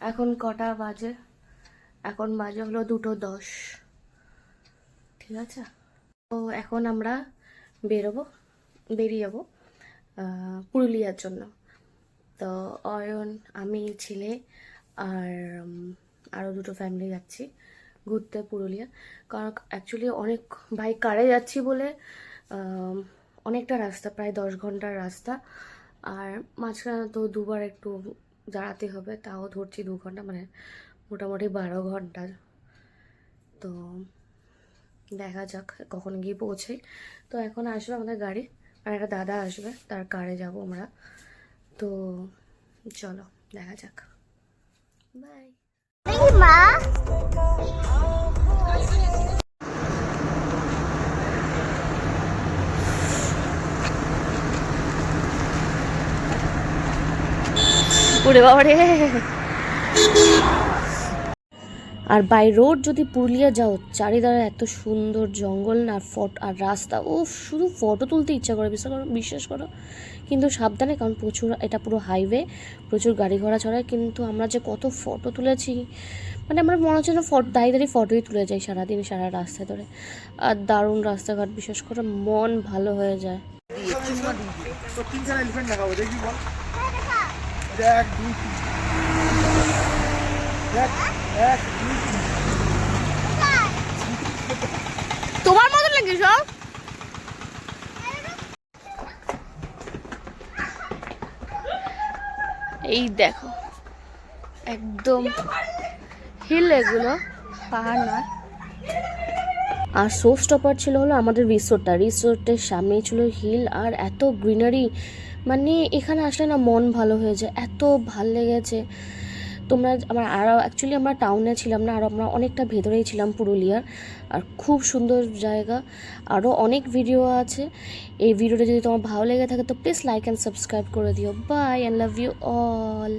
এখন কটা বাজে? এখন বাজে হলো 2:10। ঠিক আছে, তো এখন আমরা বেরিয়ে যাবো পুরুলিয়ার জন্য। তো অয়ন, আমি, ছেলে আর আরও দুটো ফ্যামিলি যাচ্ছি ঘুরতে পুরুলিয়া। কারণ অ্যাকচুয়ালি অনেক বাই কারে যাচ্ছি বলে অনেকটা রাস্তা, প্রায় 10 ঘন্টার রাস্তা। আর মাঝখানে তো দুবার একটু দাঁড়াতে হবে, তাও ধরছি 2 ঘন্টা, মানে মোটামুটি 12 ঘন্টা। তো দেখা যাক কখন গিয়ে পৌঁছাই। তো এখন আসবে আমাদের গাড়ি, আর একটা দাদা আসবে, তার কারে যাব আমরা। তো চলো দেখা যাক। বাই। মা ওরে বাবা রে। আর বাই রোড যদি পুরুলিয়া যাও, চারিধারে এত সুন্দর জঙ্গল না, আর রাস্তা, ও শুধু ফটো তুলতে ইচ্ছা করে, বিশ্বাস করো। কিন্তু সাবধানে, কারণ প্রচুর, এটা পুরো হাইওয়ে, প্রচুর গাড়ি ঘোড়া ছড়ায়। কিন্তু আমরা যে কত ফটো তুলেছি, মানে আমার মনে হচ্ছে না দাঁড়িয়ে ফটোই তুলে যাই সারাদিন, সারা রাস্তায় ধরে। আর দারুণ রাস্তাঘাট, বিশেষ করে মন ভালো হয়ে যায়। তোমার মতো লাগে সব। এই দেখো, একদম হিল, এগুলো পাহাড় নয়। আর শো স্টপার ছিল হলো আমাদের রিসোর্টের সামনেই ছিল হিল, আর এত গ্রিনারি, মানে এখানে আসলে না মন ভালো হয়ে যায়, এত ভাল লেগেছে। অ্যাকচুয়ালি আমরা টাউনে ছিলাম না, আর আমরা অনেকটা ভেতরেই ছিলাম পুরুলিয়ার। আর খুব সুন্দর জায়গা, আরও অনেক ভিডিও আছে। এই ভিডিওটা যদি তোমার ভালো লেগে থাকে তো প্লিজ লাইক অ্যান্ড সাবস্ক্রাইব করে দিও। Bye and love you all.